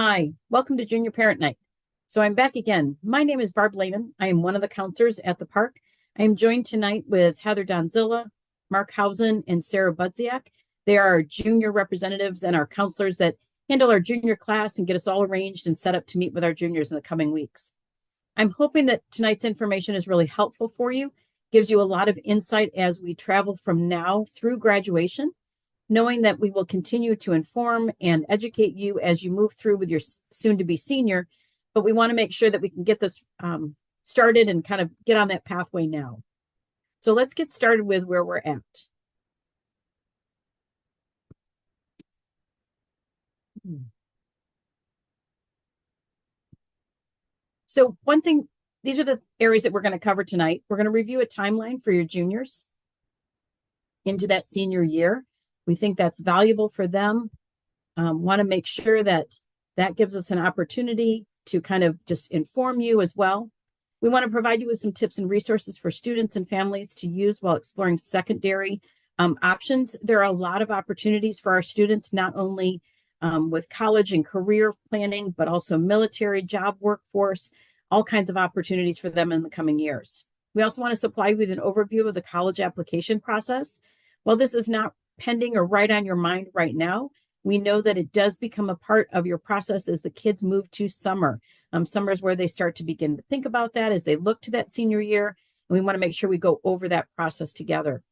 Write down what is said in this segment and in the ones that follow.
Hi, welcome to Junior Parent Night. So I'm back again. My name is Barb Lehman. I am one of the counselors at the park. I am joined tonight with Heather Donzilla, Mark Hausen, and Sarah Budziak. They are our junior representatives and our counselors that handle our junior class and get us all arranged and set up to meet with our juniors in the coming weeks. I'm hoping that tonight's information is really helpful for you, gives you a lot of insight as we travel from now through graduation, knowing that we will continue to inform and educate you as you move through with your soon-to-be senior, but we want to make sure that we can get this started and kind of get on that pathway now. So let's get started with where we're at. So one thing, these are the areas that we're going to cover tonight. We're going to review a timeline for your juniors into that senior year. We think that's valuable for them. Want to make sure that that gives us an opportunity to kind of just inform you as well. We want to provide you with some tips and resources for students and families to use while exploring secondary options. There are a lot of opportunities for our students, not only with college and career planning, but also military, job workforce, all kinds of opportunities for them in the coming years. We also want to supply you with an overview of the college application process. While this is not pending or right on your mind right now, we know that it does become a part of your process as the kids move to summer. Summer is where they start to begin to think about that as they look to that senior year. And we want to make sure we go over that process together.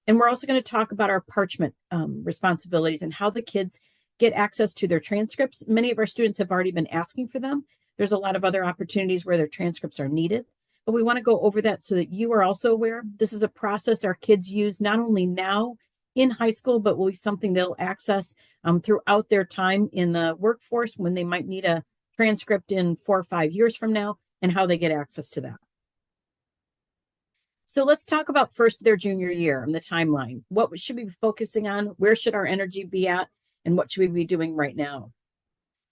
And we're also going to talk about our parchment responsibilities and how the kids get access to their transcripts. Many of our students have already been asking for them. There's a lot of other opportunities where their transcripts are needed. But we want to go over that so that you are also aware. This is a process our kids use not only now in high school, but will be something they'll access throughout their time in the workforce when they might need a transcript in 4 or 5 years from now, and how they get access to that. So let's talk about first their junior year and the timeline. What should we be focusing on? Where should our energy be at? And what should we be doing right now?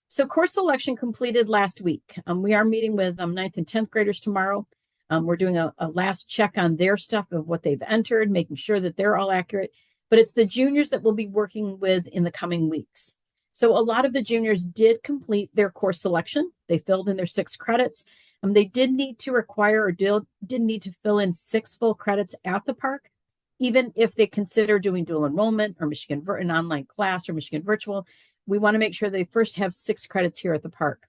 So course selection completed last week. We are meeting with 9th and 10th graders tomorrow. We're doing a last check on their stuff of what they've entered, making sure that they're all accurate. But it's the juniors that we'll be working with in the coming weeks. So a lot of the juniors did complete their course selection. They filled in their 6 credits. They did need to require or did need to fill in 6 full credits at the park, even if they consider doing dual enrollment or an online class or Michigan Virtual. We want to make sure they first have 6 credits here at the park.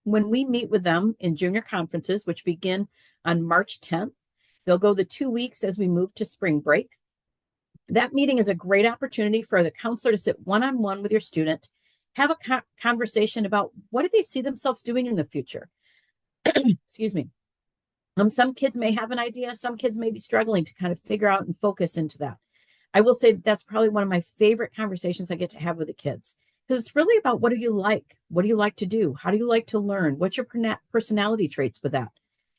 When we meet with them in junior conferences, which begin on March 10th, they'll go the 2 weeks as we move to spring break. That meeting is a great opportunity for the counselor to sit one-on-one with your student, have a conversation about what do they see themselves doing in the future. Excuse me. Some kids may have an idea. Some kids may be struggling to kind of figure out and focus into that. I will say that's probably one of my favorite conversations I get to have with the kids, because it's really about what do you like? What do you like to do? How do you like to learn? What's your personality traits with that?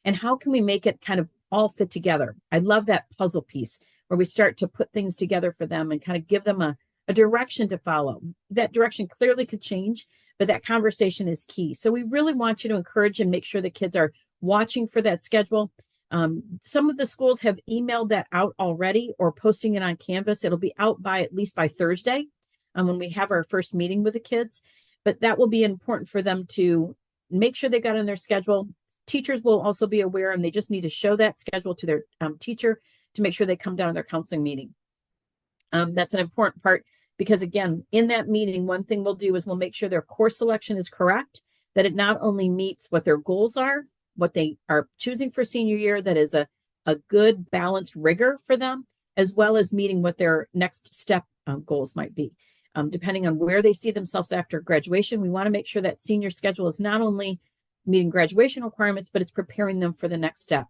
And how can we make it kind of all fit together? I love that puzzle piece where we start to put things together for them and kind of give them a direction to follow. That direction clearly could change, but that conversation is key. So we really want you to encourage and make sure the kids are watching for that schedule. Some of the schools have emailed that out already or posting it on Canvas. It'll be out by at least by Thursday when we have our first meeting with the kids. But that will be important for them to make sure they got on their schedule. Teachers will also be aware, and they just need to show that schedule to their teacher to make sure they come down to their counseling meeting. That's an important part because, again, in that meeting, one thing we'll do is we'll make sure their course selection is correct, that it not only meets what their goals are, what they are choosing for senior year, that is a good balanced rigor for them, as well as meeting what their next step goals might be. Depending on where they see themselves after graduation, we want to make sure that senior schedule is not only meeting graduation requirements, but it's preparing them for the next step.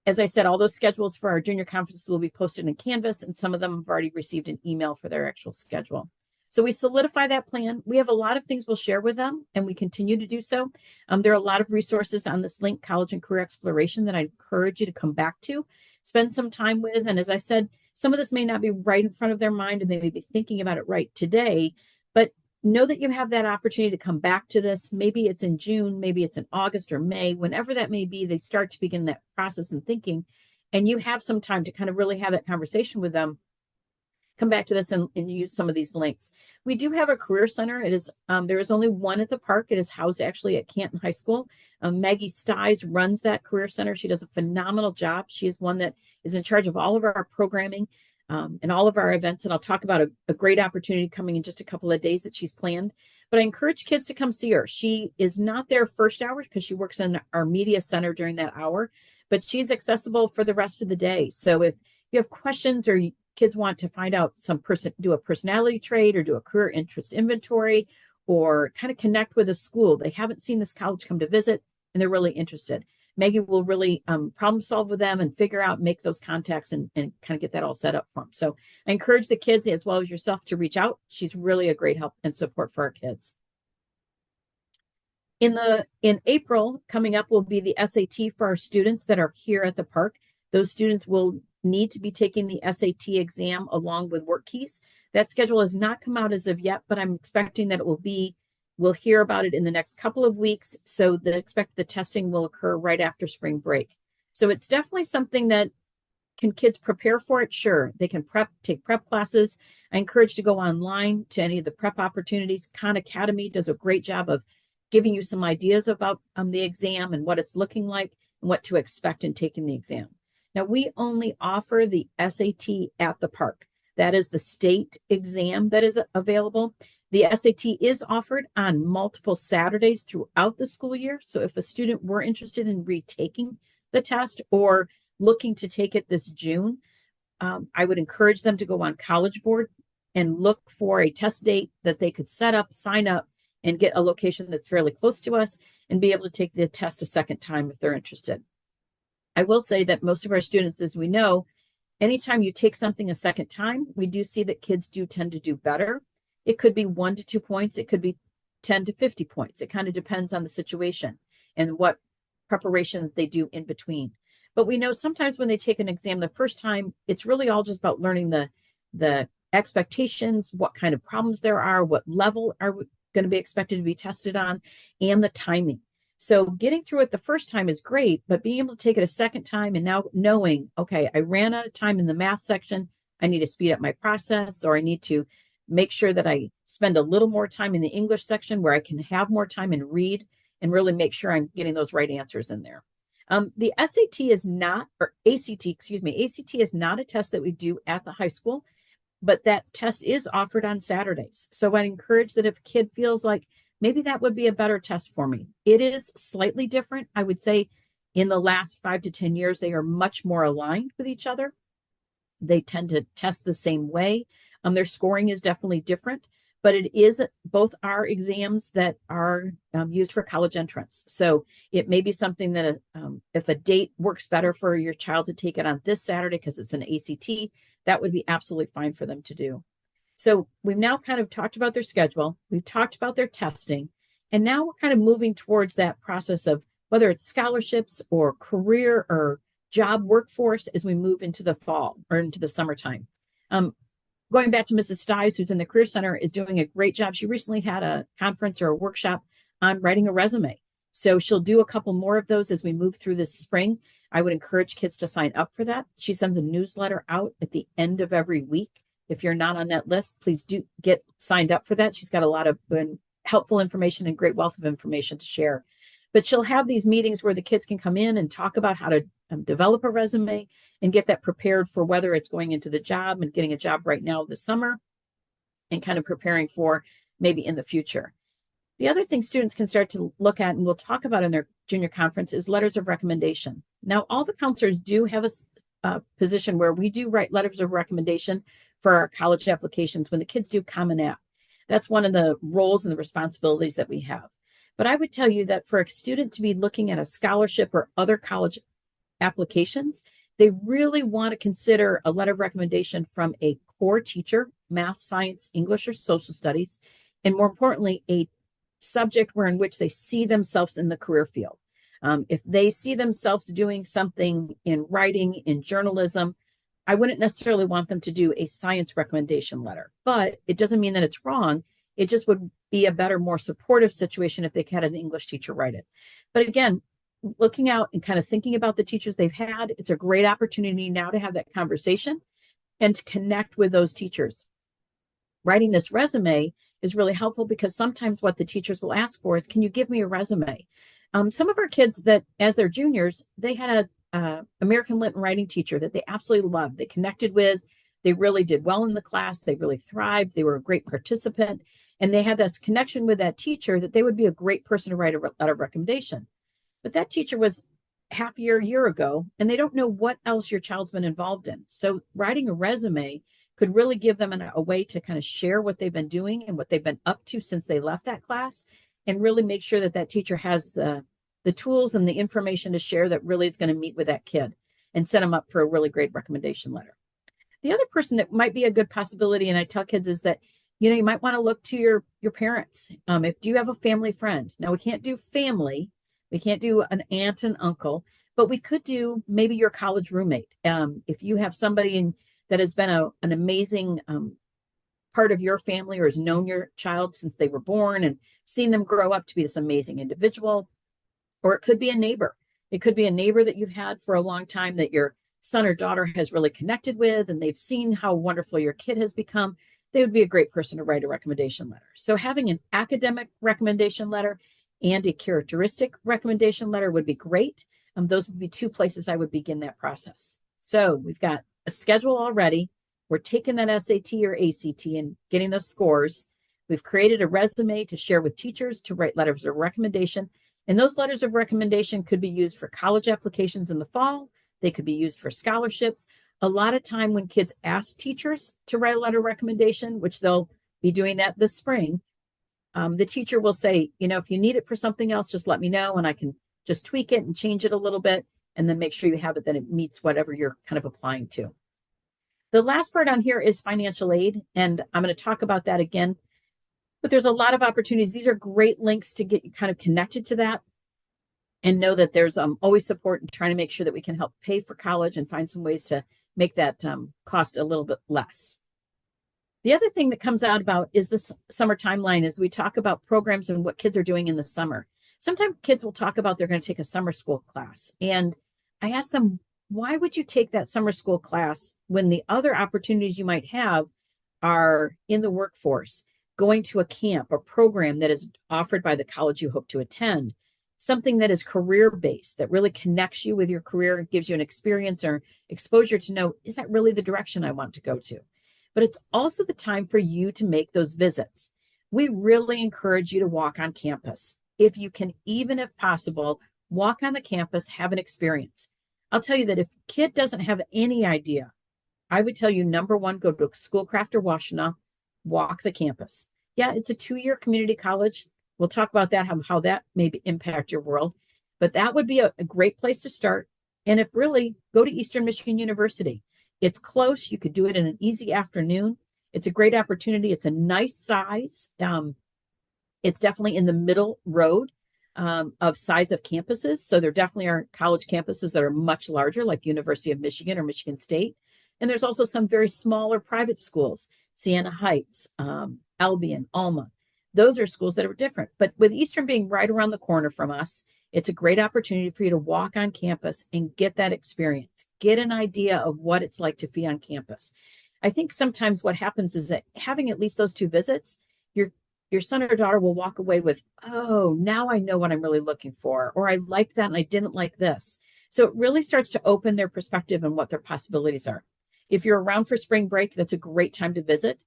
As I said, all those schedules for our junior conferences will be posted in Canvas, and some of them have already received an email for their actual schedule. So we solidify that plan. We have a lot of things we'll share with them, and we continue to do so. There are a lot of resources on this link, College and Career Exploration, that I encourage you to come back to, spend some time with. And as I said, some of this may not be right in front of their mind, and they may be thinking about it right today, but know that you have that opportunity to come back to this. Maybe it's in June, maybe it's in August or May, whenever that may be, they start to begin that process and thinking, and you have some time to kind of really have that conversation with them come back to this and use some of these links. We do have a career center. It is there is only one at the park. It is housed actually at Canton High School. Maggie Stiles runs that career center. She does a phenomenal job. She is one that is in charge of all of our programming and all of our events. And I'll talk about a great opportunity coming in just a couple of days that she's planned. But I encourage kids to come see her. She is not there first hour because she works in our media center during that hour, but she's accessible for the rest of the day. So if you have questions or kids want to find out do a personality trait or do a career interest inventory or kind of connect with a school, they haven't seen this college come to visit and they're really interested, Maggie will really problem solve with them and figure out, make those contacts and kind of get that all set up for them. So I encourage the kids as well as yourself to reach out. She's really a great help and support for our kids. In April, coming up will be the SAT for our students that are here at the park. Those students will need to be taking the SAT exam along with work keys. That schedule has not come out as of yet, but I'm expecting that we'll hear about it in the next couple of weeks. So the testing will occur right after spring break. So it's definitely something that can kids prepare for it? Sure. They can take prep classes. I encourage to go online to any of the prep opportunities. Khan Academy does a great job of giving you some ideas about the exam and what it's looking like and what to expect in taking the exam. Now, we only offer the SAT at the park. That is the state exam that is available. The SAT is offered on multiple Saturdays throughout the school year. So if a student were interested in retaking the test or looking to take it this June, I would encourage them to go on College Board and look for a test date that they could set up, sign up, and get a location that's fairly close to us and be able to take the test a second time if they're interested. I will say that most of our students, as we know, anytime you take something a second time, we do see that kids do tend to do better. It could be 1 to 2 points. It could be 10 to 50 points. It kind of depends on the situation and what preparation that they do in between. But we know sometimes when they take an exam the first time, it's really all just about learning the expectations, what kind of problems there are, what level are going to be expected to be tested on, and the timing. So getting through it the first time is great, but being able to take it a second time and now knowing, okay, I ran out of time in the math section, I need to speed up my process, or I need to make sure that I spend a little more time in the English section where I can have more time and read and really make sure I'm getting those right answers in there. The SAT is not, or ACT, excuse me, ACT is not a test that we do at the high school, but that test is offered on Saturdays. So I encourage that if a kid feels like maybe that would be a better test for me. It is slightly different. I would say in the last 5 to 10 years, they are much more aligned with each other. They tend to test the same way. Their scoring is definitely different, but it is both are exams that are used for college entrance. So it may be something that if a date works better for your child to take it on this Saturday because it's an ACT, that would be absolutely fine for them to do. So we've now kind of talked about their schedule. We've talked about their testing. And now we're kind of moving towards that process of whether it's scholarships or career or job workforce as we move into the fall or into the summertime. Going back to Mrs. Stiles, who's in the Career Center, is doing a great job. She recently had a conference or a workshop on writing a resume. So she'll do a couple more of those as we move through this spring. I would encourage kids to sign up for that. She sends a newsletter out at the end of every week. If you're not on that list, please do get signed up for that. She's got a lot of helpful information and great wealth of information to share. But she'll have these meetings where the kids can come in and talk about how to develop a resume and get that prepared for whether it's going into the job and getting a job right now this summer and kind of preparing for maybe in the future. The other thing students can start to look at, and we'll talk about in their junior conference, is letters of recommendation. Now, all the counselors do have a position where we do write letters of recommendation for our college applications when the kids do Common App. That's one of the roles and the responsibilities that we have. But I would tell you that for a student to be looking at a scholarship or other college applications, they really want to consider a letter of recommendation from a core teacher, math, science, English, or social studies, and more importantly, a subject in which they see themselves in the career field. If they see themselves doing something in writing, in journalism, I wouldn't necessarily want them to do a science recommendation letter, but it doesn't mean that it's wrong. It just would be a better, more supportive situation if they had an English teacher write it. But again, looking out and kind of thinking about the teachers they've had, it's a great opportunity now to have that conversation and to connect with those teachers. Writing this resume is really helpful because sometimes what the teachers will ask for is, can you give me a resume? Some of our kids that, as they're juniors, they had a American Lit and Writing teacher that they absolutely loved. They connected with, they really did well in the class. They really thrived. They were a great participant. And they had this connection with that teacher that they would be a great person to write a letter of recommendation. But that teacher was half a year ago, and they don't know what else your child's been involved in. So writing a resume could really give them a way to kind of share what they've been doing and what they've been up to since they left that class, and really make sure that that teacher has the tools and the information to share that really is going to meet with that kid and set them up for a really great recommendation letter. The other person that might be a good possibility, and I tell kids, is that, you might want to look to your parents. If do you have a family friend? Now, we can't do family. We can't do an aunt and uncle, but we could do maybe your college roommate. If you have somebody that has been an amazing part of your family, or has known your child since they were born and seen them grow up to be this amazing individual, or it could be a neighbor. It could be a neighbor that you've had for a long time that your son or daughter has really connected with, and they've seen how wonderful your kid has become. They would be a great person to write a recommendation letter. So having an academic recommendation letter and a characteristic recommendation letter would be great. Those would be two places I would begin that process. So we've got a schedule already. We're taking that SAT or ACT and getting those scores. We've created a resume to share with teachers to write letters of recommendation. And those letters of recommendation could be used for college applications in the fall. They could be used for scholarships. A lot of time when kids ask teachers to write a letter of recommendation, which they'll be doing that this spring, the teacher will say, if you need it for something else, just let me know and I can just tweak it and change it a little bit, and then make sure you have it that it meets whatever you're kind of applying to. The last part on here is financial aid, and I'm going to talk about that again, but there's a lot of opportunities. These are great links to get you kind of connected to that, and know that there's always support in trying to make sure that we can help pay for college and find some ways to make that cost a little bit less. The other thing that comes out about is this summer timeline, is we talk about programs and what kids are doing in the summer. Sometimes kids will talk about they're going to take a summer school class. And I ask them, why would you take that summer school class when the other opportunities you might have are in the workforce, going to a camp or program that is offered by the college you hope to attend, something that is career-based, that really connects you with your career and gives you an experience or exposure to know, is that really the direction I want to go to? But it's also the time for you to make those visits. We really encourage you to walk on campus. If you can, even if possible, walk on the campus, have an experience. I'll tell you that if a kid doesn't have any idea, I would tell you, number one, go to Schoolcraft or Washtenaw, walk the campus. Yeah, it's a 2-year community college. We'll talk about that, how that may impact your world. But that would be a great place to start. And if really, go to Eastern Michigan University. It's close. You could do it in an easy afternoon. It's a great opportunity. It's a nice size. It's definitely in the middle road of size of campuses. So there definitely are college campuses that are much larger, like University of Michigan or Michigan State. And there's also some very smaller private schools, Siena Heights, Albion, Alma. Those are schools that are different. But with Eastern being right around the corner from us, it's a great opportunity for you to walk on campus and get that experience, get an idea of what it's like to be on campus. I think sometimes what happens is that having at least those 2 visits, your son or daughter will walk away with, oh, now I know what I'm really looking for, or I liked that and I didn't like this. So it really starts to open their perspective and what their possibilities are. If you're around for spring break, that's a great time to visit.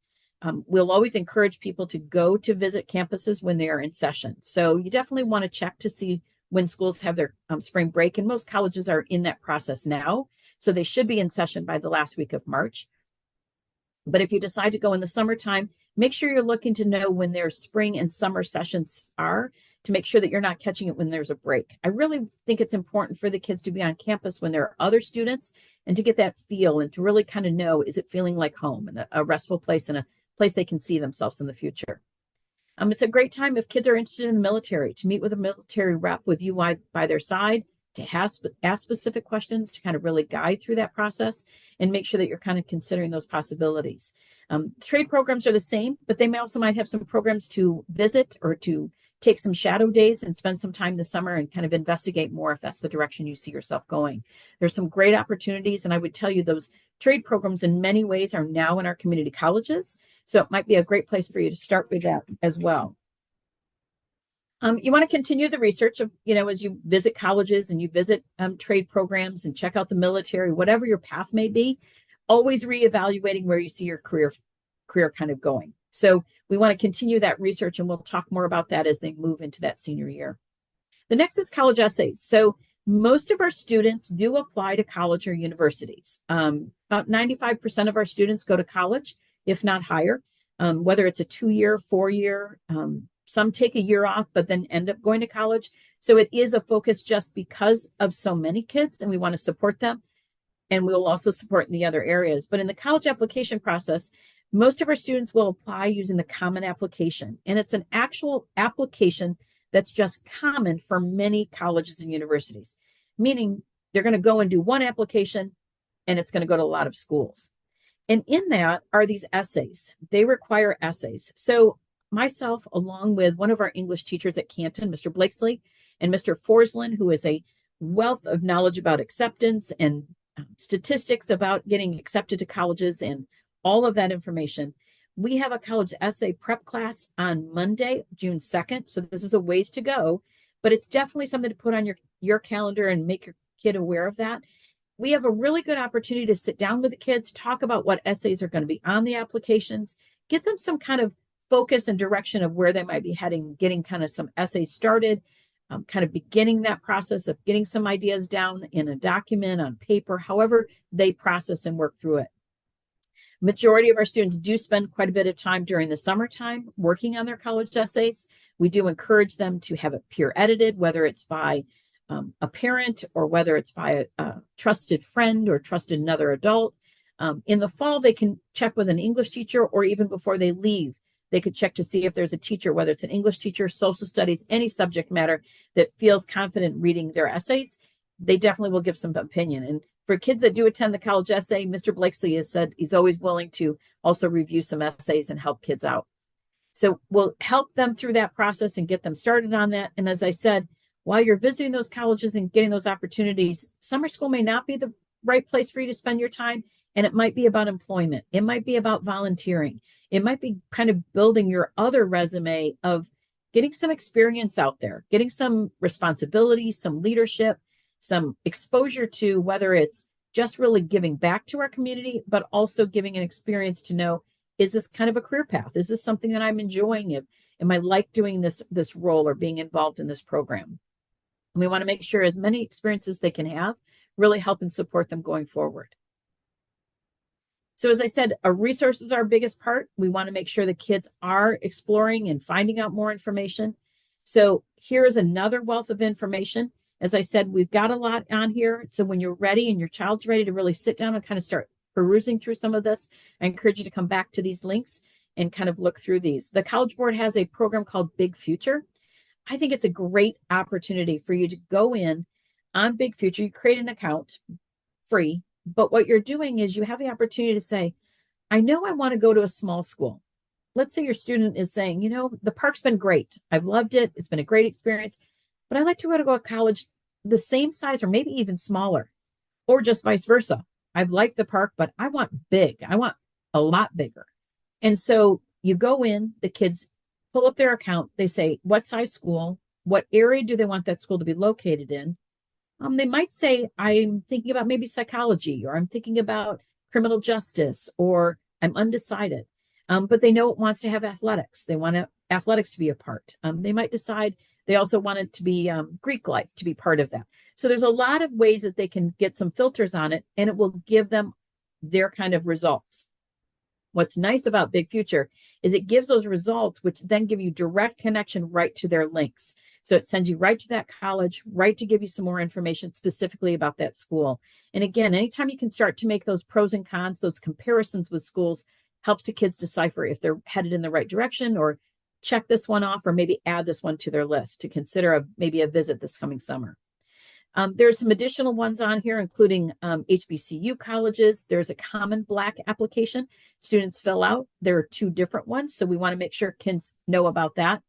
We'll always encourage people to go to visit campuses when they are in session. So you definitely want to check to see when schools have their spring break, and most colleges are in that process now. So they should be in session by the last week of March. But if you decide to go in the summertime, make sure you're looking to know when their spring and summer sessions are, to make sure that you're not catching it when there's a break. I really think it's important for the kids to be on campus when there are other students, and to get that feel and to really kind of know, is it feeling like home and a restful place and a place they can see themselves in the future. It's a great time if kids are interested in the military, to meet with a military rep with you by their side, to ask specific questions, to kind of really guide through that process and make sure that you're kind of considering those possibilities. Trade programs are the same, but they might have some programs to visit or to take some shadow days and spend some time this summer and kind of investigate more if that's the direction you see yourself going. There's some great opportunities. And I would tell you those trade programs in many ways are now in our community colleges. So it might be a great place for you to start with that as well. You want to continue the research of, as you visit colleges and you visit trade programs and check out the military, whatever your path may be, always reevaluating where you see your career kind of going. So we want to continue that research, and we'll talk more about that as they move into that senior year. The next is college essays. So most of our students do apply to college or universities. About 95% of our students go to college, if not higher, whether it's a 2-year, 4-year, some take a year off, but then end up going to college. So it is a focus just because of so many kids, and we want to support them. And we'll also support in the other areas. But in the college application process, most of our students will apply using the common application. And it's an actual application that's just common for many colleges and universities, meaning they're going to go and do one application, and it's going to go to a lot of schools. And in that are these essays. They require essays. So myself, along with one of our English teachers at Canton, Mr. Blakesley, and Mr. Forsland, who is a wealth of knowledge about acceptance and statistics about getting accepted to colleges and all of that information. We have a college essay prep class on Monday, June 2nd. So this is a ways to go, but it's definitely something to put on your calendar and make your kid aware of that. We have a really good opportunity to sit down with the kids, talk about what essays are going to be on the applications, get them some kind of focus and direction of where they might be heading, getting kind of some essays started, kind of beginning that process of getting some ideas down in a document, on paper, however they process and work through it. Majority of our students do spend quite a bit of time during the summertime working on their college essays. We do encourage them to have it peer edited, whether it's by a parent or whether it's by a trusted friend or trusted another adult. In the fall, they can check with an English teacher, or even before they leave, they could check to see if there's a teacher, whether it's an English teacher, social studies, any subject matter that feels confident reading their essays. They definitely will give some opinion. And for kids that do attend the college essay, Mr. Blakesley has said he's always willing to also review some essays and help kids out. So we'll help them through that process and get them started on that. And as I said, while you're visiting those colleges and getting those opportunities, summer school may not be the right place for you to spend your time. And it might be about employment. It might be about volunteering. It might be kind of building your other resume of getting some experience out there, getting some responsibility, some leadership, some exposure to whether it's just really giving back to our community, but also giving an experience to know, is this kind of a career path? Is this something that I'm enjoying? Am I like doing this role or being involved in this program? And we want to make sure as many experiences they can have really help and support them going forward. So as I said, our resources are our biggest part. We want to make sure the kids are exploring and finding out more information. So here is another wealth of information. As I said, we've got a lot on here. So when you're ready and your child's ready to really sit down and kind of start perusing through some of this, I encourage you to come back to these links and kind of look through these. The College Board has a program called Big Future. I think it's a great opportunity for you to go in on Big Future. You create an account free. But what you're doing is you have the opportunity to say, I know I want to go to a small school. Let's say your student is saying, the park's been great. I've loved it. It's been a great experience, but I'd like to go to a college the same size or maybe even smaller, or just vice versa. I've liked the park, but I want big. I want a lot bigger. And so you go in, the kids pull up their account. They say, what size school? What area do they want that school to be located in? They might say, I'm thinking about maybe psychology, or I'm thinking about criminal justice, or I'm undecided. But they know it wants to have athletics. They want athletics to be a part. They might decide they also want it to be Greek life to be part of that. So there's a lot of ways that they can get some filters on it, and it will give them their kind of results. What's nice about Big Future is it gives those results, which then give you direct connection right to their links. So it sends you right to that college, right to give you some more information specifically about that school. And again, anytime you can start to make those pros and cons, those comparisons with schools, helps the kids decipher if they're headed in the right direction, or check this one off, or maybe add this one to their list to consider maybe a visit this coming summer. There's some additional ones on here, including HBCU colleges. There's a common Black application students fill out. There are 2 different ones, so we want to make sure kids know about that.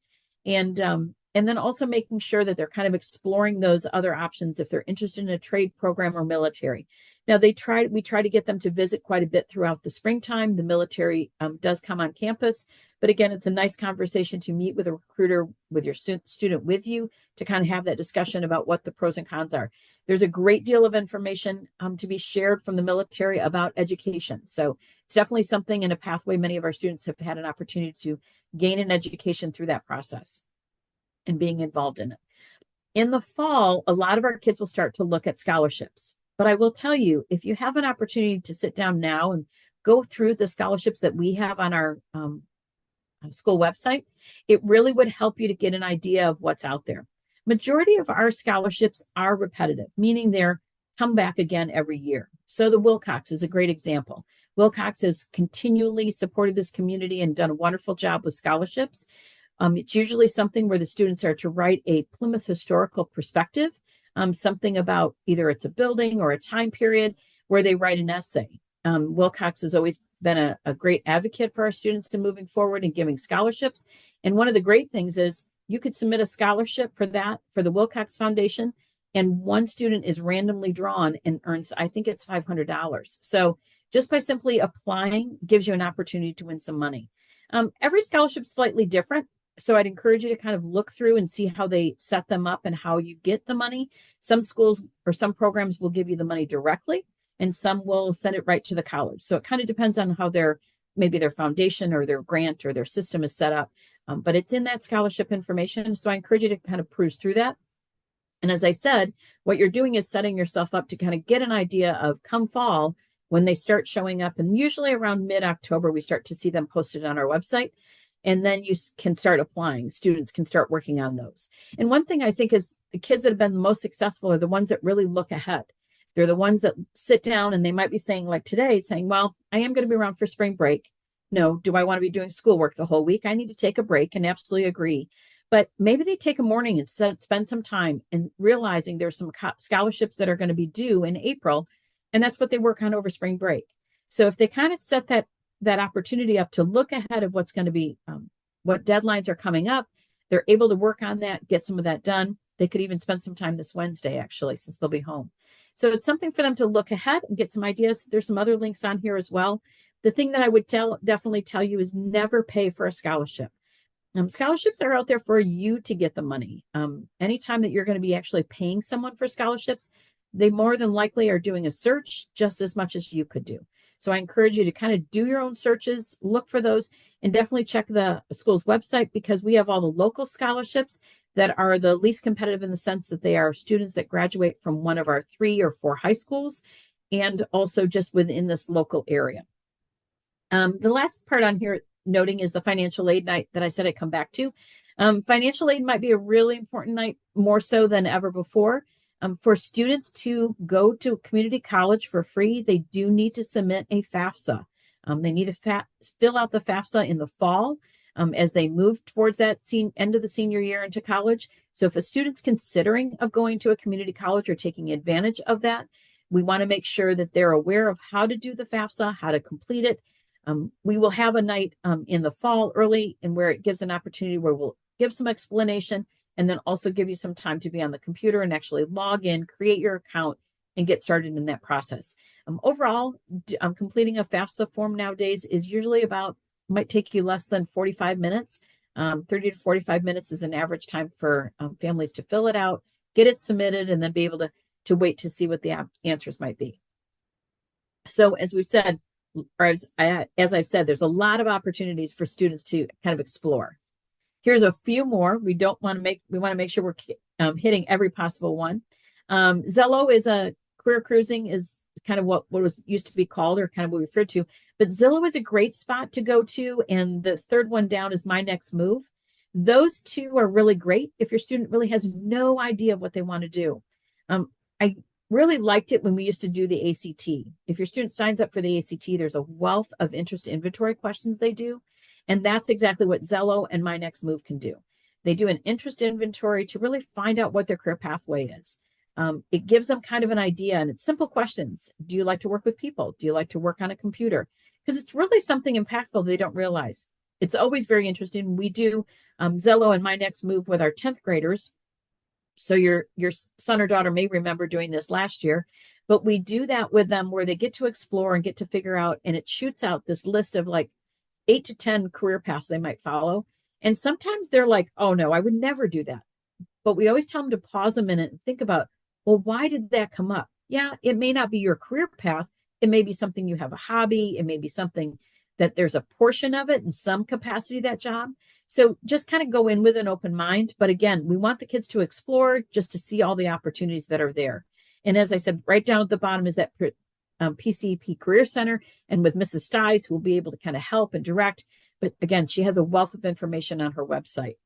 And And then also making sure that they're kind of exploring those other options if they're interested in a trade program or military. Now we try to get them to visit quite a bit throughout the springtime. The military does come on campus, but again, it's a nice conversation to meet with a recruiter with your student with you to kind of have that discussion about what the pros and cons are. There's a great deal of information to be shared from the military about education. So it's definitely something in a pathway many of our students have had an opportunity to gain an education through that process and being involved in it. In the fall, a lot of our kids will start to look at scholarships. But I will tell you, if you have an opportunity to sit down now and go through the scholarships that we have on our school website, it really would help you to get an idea of what's out there. Majority of our scholarships are repetitive, meaning they're come back again every year. So the Wilcox is a great example. Wilcox has continually supported this community and done a wonderful job with scholarships. It's usually something where the students are to write a Plymouth historical perspective, something about either it's a building or a time period where they write an essay. Wilcox has always been a great advocate for our students to moving forward and giving scholarships. And one of the great things is you could submit a scholarship for the Wilcox Foundation, and one student is randomly drawn and earns, I think it's $500. So just by simply applying gives you an opportunity to win some money. Every scholarship is slightly different. So I'd encourage you to kind of look through and see how they set them up and how you get the money. Some schools or some programs will give you the money directly, and some will send it right to the college. So it kind of depends on how maybe their foundation or their grant or their system is set up. But it's in that scholarship information. So I encourage you to kind of peruse through that. And as I said, what you're doing is setting yourself up to kind of get an idea of come fall when they start showing up. And usually around mid-October, we start to see them posted on our website. And then you can start applying. Students can start working on those. And one thing I think is the kids that have been the most successful are the ones that really look ahead. They're the ones that sit down and they might be saying, like today, saying, well, I am going to be around for spring break. No, do I want to be doing schoolwork the whole week? I need to take a break, and absolutely agree. But maybe they take a morning and spend some time and realizing there's some scholarships that are going to be due in April. And that's what they work on over spring break. So if they kind of set that opportunity up to look ahead of what's going to be, what deadlines are coming up, they're able to work on that, get some of that done. They could even spend some time this Wednesday, actually, since they'll be home. So it's something for them to look ahead and get some ideas. There's some other links on here as well. The thing that I would definitely tell you is never pay for a scholarship. Scholarships are out there for you to get the money. Anytime that you're going to be actually paying someone for scholarships, they more than likely are doing a search just as much as you could do. So I encourage you to kind of do your own searches, look for those, and definitely check the school's website, because we have all the local scholarships that are the least competitive in the sense that they are students that graduate from one of our 3 or 4 high schools, and also just within this local area. The last part on here noting is the financial aid night that I said I'd come back to. Financial aid might be a really important night, more so than ever before. For students to go to community college for free, they do need to submit a FAFSA. They need to fill out the FAFSA in the fall as they move towards that end of the senior year into college. So if a student's considering of going to a community college or taking advantage of that, we want to make sure that they're aware of how to do the FAFSA, how to complete it. We will have a night in the fall early, and where it gives an opportunity where we'll give some explanation and then also give you some time to be on the computer and actually log in, create your account, and get started in that process. Overall, completing a FAFSA form nowadays is usually might take you less than 45 minutes. 30 to 45 minutes is an average time for families to fill it out, get it submitted, and then be able to wait to see what the answers might be. So as we've said, or as I've said, there's a lot of opportunities for students to kind of explore. Here's a few more. We want to make sure we're hitting every possible one. Zello is career cruising is kind of what was used to be called, or kind of what we referred to, but Zillow is a great spot to go to. And the third one down is My Next Move. Those two are really great if your student really has no idea of what they want to do. I really liked it when we used to do the ACT. If your student signs up for the ACT, there's a wealth of interest inventory questions they do. And that's exactly what Zello and My Next Move can do. They do an interest inventory to really find out what their career pathway is. It gives them kind of an idea, and it's simple questions. Do you like to work with people? Do you like to work on a computer? Because it's really something impactful they don't realize. It's always very interesting. We do Zillow and My Next Move with our 10th graders. So your son or daughter may remember doing this last year, but we do that with them where they get to explore and get to figure out, and it shoots out this list of like 8 to 10 career paths they might follow. And sometimes they're like, oh no, I would never do that. But we always tell them to pause a minute and think about, well, why did that come up? Yeah, it may not be your career path. It may be something you have a hobby. It may be something that there's a portion of it in some capacity, that job. So just kind of go in with an open mind. But again, we want the kids to explore just to see all the opportunities that are there. And as I said, right down at the bottom is that P-CEP Career Center, and with Mrs. Stiles, who will be able to kind of help and direct. But again, she has a wealth of information on her website.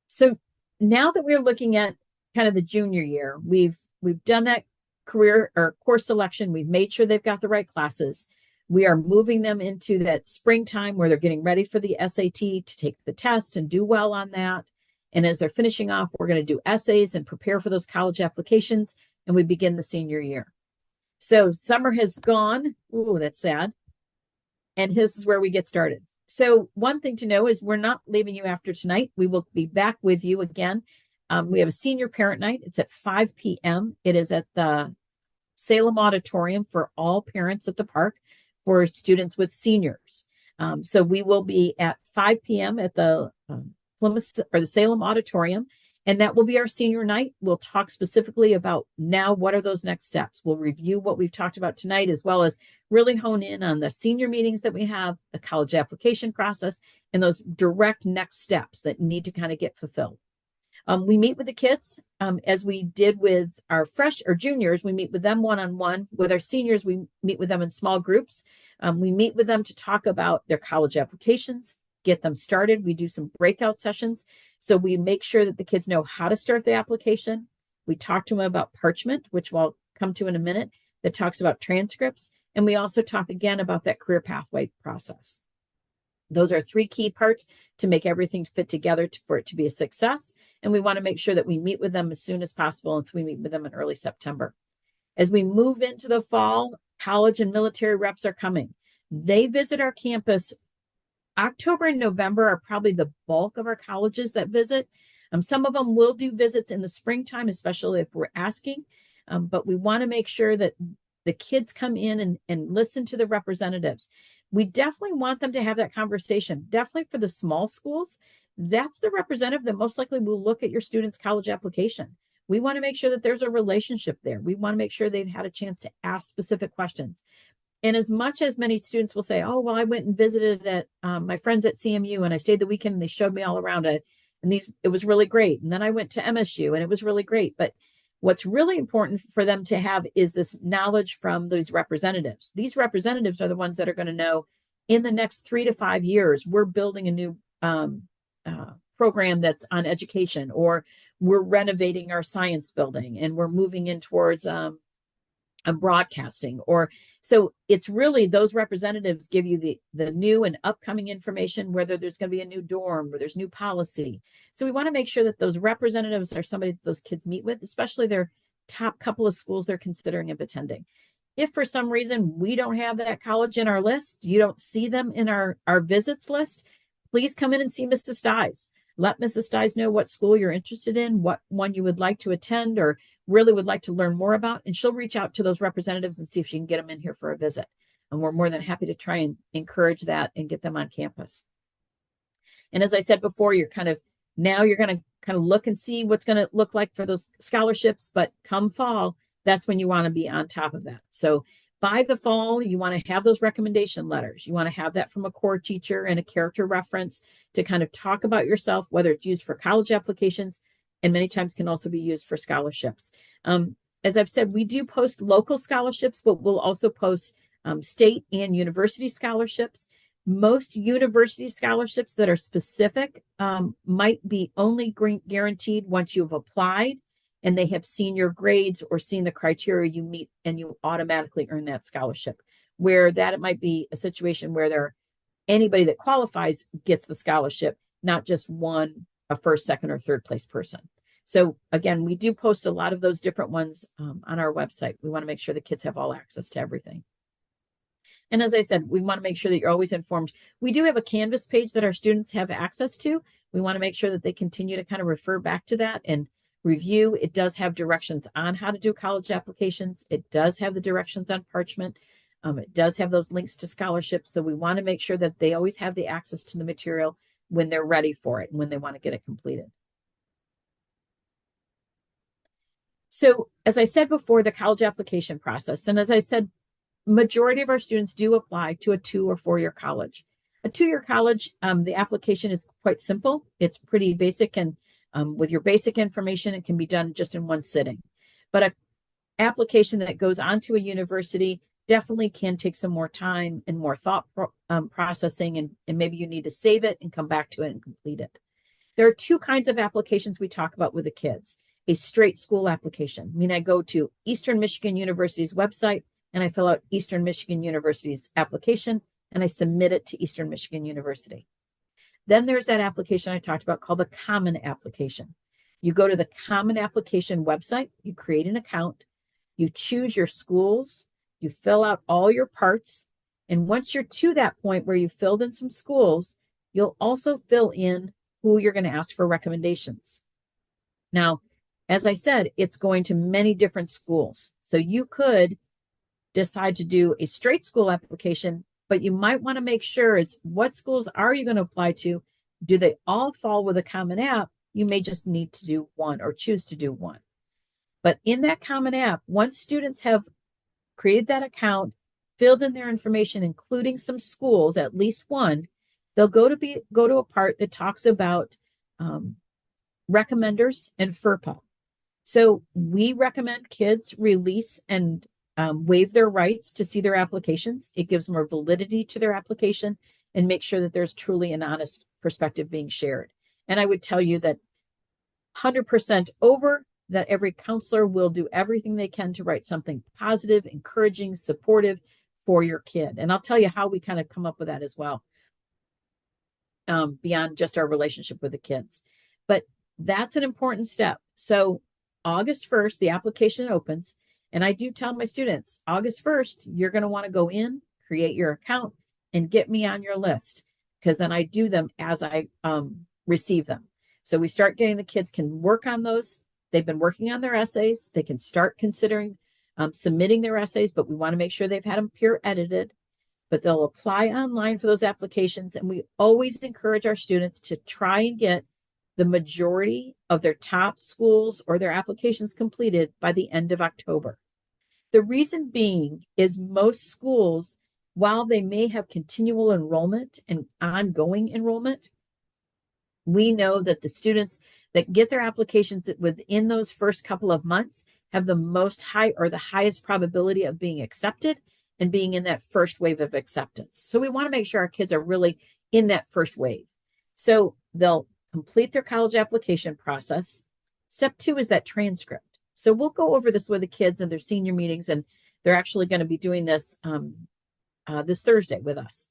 So now that we're looking at kind of the junior year, we've done that career or course selection. We've made sure they've got the right classes. We are moving them into that springtime where they're getting ready for the SAT to take the test and do well on that. And as they're finishing off, we're going to do essays and prepare for those college applications. And we begin the senior year. So summer has gone. Ooh, that's sad. And this is where we get started. So one thing to know is we're not leaving you after tonight. We will be back with you again. We have a senior parent night. It's at 5 p.m. It is at the Salem Auditorium for all parents at the park for students with seniors. So we will be at 5 p.m. at the Plymouth or the Salem Auditorium, and that will be our senior night. We'll talk specifically about now what are those next steps. We'll review what we've talked about tonight, as well as really hone in on the senior meetings that we have, the college application process, and those direct next steps that need to kind of get fulfilled. We meet with the kids as we did with our juniors. We meet with them one-on-one. With our seniors, we meet with them in small groups. We meet with them to talk about their college applications, get them started. We do some breakout sessions. So we make sure that the kids know how to start the application. We talk to them about parchment, which we'll come to in a minute, that talks about transcripts. And we also talk again about that career pathway process. Those are 3 key parts to make everything fit together for it to be a success. And we want to make sure that we meet with them as soon as possible until we meet with them in early September. As we move into the fall, college and military reps are coming. They visit our campus. October and November are probably the bulk of our colleges that visit. Some of them will do visits in the springtime, especially if we're asking. But we want to make sure that the kids come in and listen to the representatives. We definitely want them to have that conversation. Definitely for the small schools, that's the representative that most likely will look at your student's college application. We want to make sure that there's a relationship there. We want to make sure they've had a chance to ask specific questions. And as much as many students will say, oh, well, I went and visited at my friends at CMU and I stayed the weekend and they showed me all around it. And it was really great. And then I went to MSU and it was really great. But what's really important for them to have is this knowledge from those representatives. These representatives are the ones that are going to know in the next 3 to 5 years, we're building a new program that's on education, or we're renovating our science building and we're moving in towards broadcasting. Or so it's really those representatives give you the new and upcoming information, whether there's going to be a new dorm or there's new policy. So we want to make sure that those representatives are somebody that those kids meet with, especially their top couple of schools they're considering of attending. If for some reason we don't have that college in our list, you don't see them in our visits list, please come in and see Mrs. Stiles. Let Mrs. Stiles know what school you're interested in, what one you would like to attend or really would like to learn more about. And she'll reach out to those representatives and see if she can get them in here for a visit. And we're more than happy to try and encourage that and get them on campus. And as I said before, you're going to kind of look and see what's going to look like for those scholarships. But come fall, that's when you want to be on top of that. So by the fall, you want to have those recommendation letters. You want to have that from a core teacher and a character reference to kind of talk about yourself, whether it's used for college applications and many times can also be used for scholarships. As I've said, we do post local scholarships, but we'll also post state and university scholarships. Most university scholarships that are specific might be only guaranteed once you've applied and they have seen your grades or seen the criteria you meet, and you automatically earn that scholarship. Where that it might be a situation where anybody that qualifies gets the scholarship, not just a first, second, or third place person. So again, we do post a lot of those different ones on our website. We want to make sure the kids have all access to everything. And as I said, we want to make sure that you're always informed. We do have a Canvas page that our students have access to. We want to make sure that they continue to kind of refer back to that and review. It does have directions on how to do college applications. It does have the directions on Parchment. It does have those links to scholarships. So we want to make sure that they always have the access to the material when they're ready for it and when they want to get it completed. So as I said before, the college application process, and as I said, majority of our students do apply to a 2 or 4 year college. A 2-year college, the application is quite simple. It's pretty basic, and with your basic information, it can be done just in one sitting. But an application that goes onto a university definitely can take some more time and more thought processing, and maybe you need to save it and come back to it and complete it. There are 2 kinds of applications we talk about with the kids. A straight school application, I mean, I go to Eastern Michigan University's website and I fill out Eastern Michigan University's application and I submit it to Eastern Michigan University. Then there's that application I talked about called the Common Application. You go to the Common Application website, you create an account, you choose your schools, you fill out all your parts, and once you're to that point where you've filled in some schools, you'll also fill in who you're going to ask for recommendations. Now, as I said, it's going to many different schools. So you could decide to do a straight school application, but you might want to make sure is what schools are you going to apply to? Do they all fall with a common app? You may just need to do one or choose to do one. But in that common app, once students have created that account, filled in their information, including some schools, at least one, they'll go to a part that talks about recommenders and FERPA. So we recommend kids release and waive their rights to see their applications. It gives more validity to their application and make sure that there's truly an honest perspective being shared. And I would tell you that 100% over that every counselor will do everything they can to write something positive, encouraging, supportive for your kid. And I'll tell you how we kind of come up with that as well, beyond just our relationship with the kids. But that's an important step. So August 1st, the application opens. And I do tell my students, August 1st, you're going to want to go in, create your account, and get me on your list, because then I do them as I receive them. So we start getting the kids can work on those. They've been working on their essays. They can start considering submitting their essays, but we want to make sure they've had them peer edited. But they'll apply online for those applications. And we always encourage our students to try and get the majority of their top schools or their applications completed by the end of October. The reason being is most schools, while they may have continual enrollment and ongoing enrollment, we know that the students that get their applications within those first couple of months have the most high or the highest probability of being accepted and being in that first wave of acceptance. So we want to make sure our kids are really in that first wave. So they'll complete their college application process. Step 2 is that transcript. So we'll go over this with the kids in their senior meetings, and they're actually going to be doing this this Thursday with us.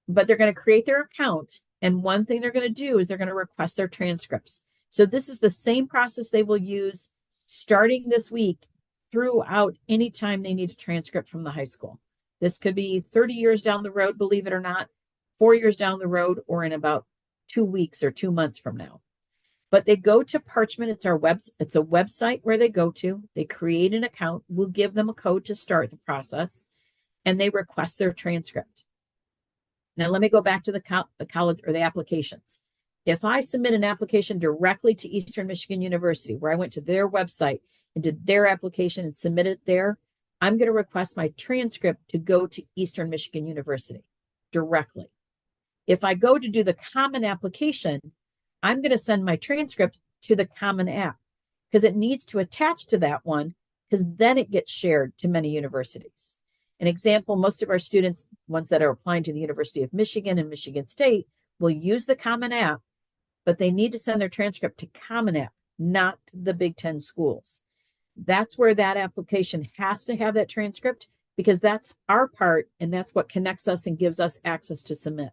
But they're going to create their account, and one thing they're going to do is they're going to request their transcripts. So this is the same process they will use starting this week throughout any time they need a transcript from the high school. This could be 30 years down the road, believe it or not, 4 years down the road, or in about 2 weeks or 2 months from now. But they go to Parchment. It's a website where they go to. They create an account. We'll give them a code to start the process, and they request their transcript. Now, let me go back to the college or the applications. If I submit an application directly to Eastern Michigan University, where I went to their website and did their application and submitted it there, I'm going to request my transcript to go to Eastern Michigan University directly. If I go to do the Common Application, I'm going to send my transcript to the Common App because it needs to attach to that one, because then it gets shared to many universities. An example, most of our students, ones that are applying to the University of Michigan and Michigan State, will use the Common App, but they need to send their transcript to Common App, not the Big Ten schools. That's where that application has to have that transcript, because that's our part, and that's what connects us and gives us access to submit.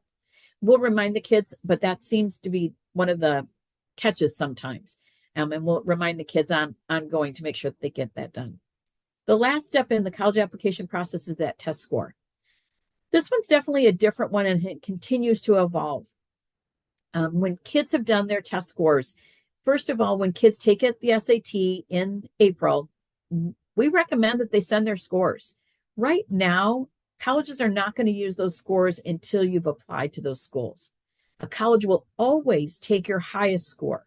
We'll remind the kids, but that seems to be one of the catches sometimes. And we'll remind the kids ongoing to make sure that they get that done. The last step in the college application process is that test score. This one's definitely a different one, and it continues to evolve. When kids have done their test scores, first of all, when kids take it, the SAT in April, we recommend that they send their scores. Right now, colleges are not going to use those scores until you've applied to those schools. A college will always take your highest score.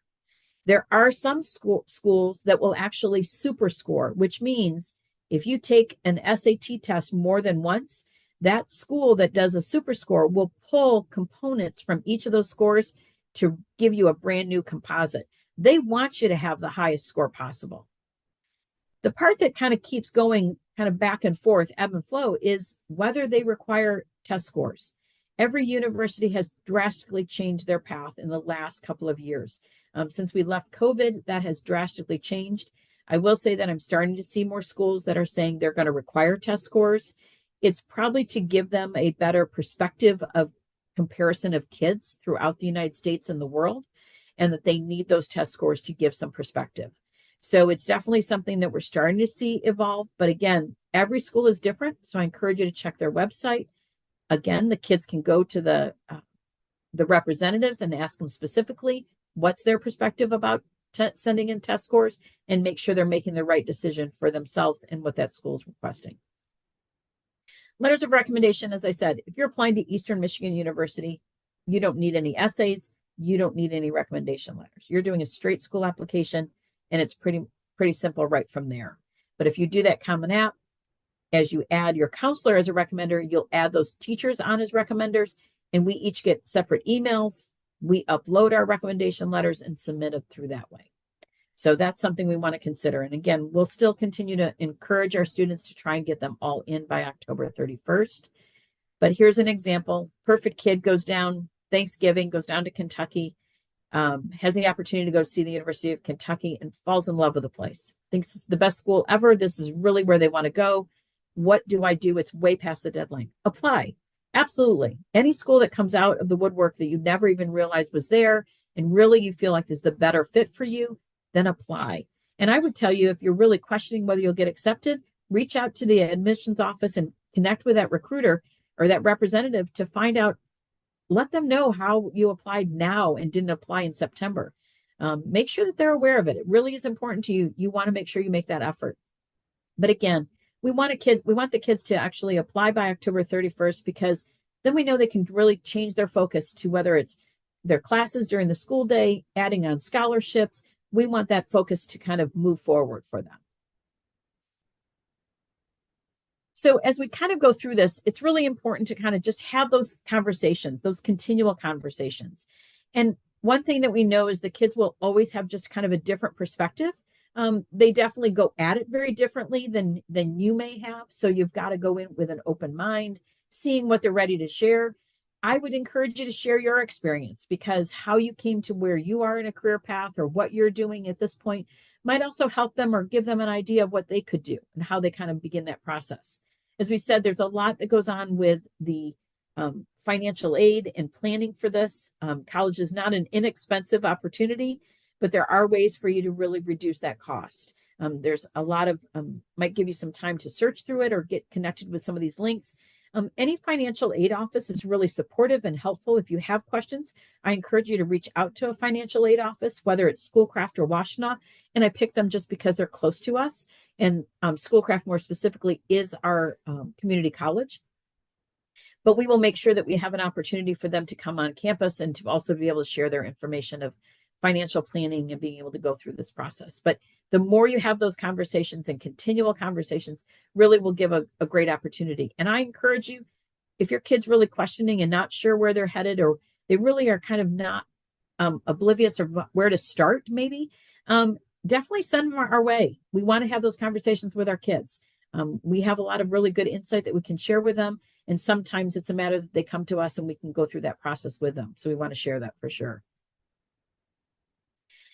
There are some schools that will actually super score, which means if you take an SAT test more than once, that school that does a super score will pull components from each of those scores to give you a brand new composite. They want you to have the highest score possible. The part that kind of keeps going kind of back and forth, ebb and flow, is whether they require test scores. Every university has drastically changed their path in the last couple of years. Since we left COVID, that has drastically changed. I will say that I'm starting to see more schools that are saying they're going to require test scores. It's probably to give them a better perspective of comparison of kids throughout the United States and the world, and that they need those test scores to give some perspective. So it's definitely something that we're starting to see evolve. But again, every school is different. So I encourage you to check their website. Again, the kids can go to the representatives and ask them specifically what's their perspective about sending in test scores, and make sure they're making the right decision for themselves and what that school is requesting. Letters of recommendation, as I said, if you're applying to Eastern Michigan University, you don't need any essays. You don't need any recommendation letters. You're doing a straight school application, and it's pretty simple right from there. But if you do that Common App, as you add your counselor as a recommender, you'll add those teachers on as recommenders, and we each get separate emails. We upload our recommendation letters and submit it through that way. So that's something we want to consider. And again, we'll still continue to encourage our students to try and get them all in by October 31st. But here's an example. Perfect kid goes down Thanksgiving, goes down to Kentucky, has the opportunity to go see the University of Kentucky, and falls in love with the place. Thinks it's the best school ever. This is really where they want to go. What do I do? It's way past the deadline. Apply. Absolutely. Any school that comes out of the woodwork that you never even realized was there and really you feel like is the better fit for you, then apply. And I would tell you, if you're really questioning whether you'll get accepted, reach out to the admissions office and connect with that recruiter or that representative to find out. Let them know how you applied now and didn't apply in September. Make sure that they're aware of it. It really is important to you. You want to make sure you make that effort. But again, we want the kids to actually apply by October 31st, because then we know they can really change their focus to whether it's their classes during the school day, adding on scholarships. We want that focus to kind of move forward for them. So as we kind of go through this, it's really important to kind of just have those conversations, those continual conversations. And one thing that we know is the kids will always have just kind of a different perspective. They definitely go at it very differently than you may have. So you've got to go in with an open mind, seeing what they're ready to share. I would encourage you to share your experience, because how you came to where you are in a career path or what you're doing at this point might also help them or give them an idea of what they could do and how they kind of begin that process. As we said, there's a lot that goes on with the financial aid and planning for this. College is not an inexpensive opportunity, but there are ways for you to really reduce that cost. There's a lot of, might give you some time to search through it or get connected with some of these links. Any financial aid office is really supportive and helpful. If you have questions, I encourage you to reach out to a financial aid office, whether it's Schoolcraft or Washtenaw. And I picked them just because they're close to us. And Schoolcraft more specifically is our community college. But we will make sure that we have an opportunity for them to come on campus and to also be able to share their information of financial planning and being able to go through this process. But the more you have those conversations and continual conversations really will give a great opportunity. And I encourage you, if your kid's really questioning and not sure where they're headed, or they really are kind of not oblivious of where to start, maybe, definitely send them our way. We want to have those conversations with our kids. We have a lot of really good insight that we can share with them. And sometimes it's a matter that they come to us and we can go through that process with them. So we want to share that for sure.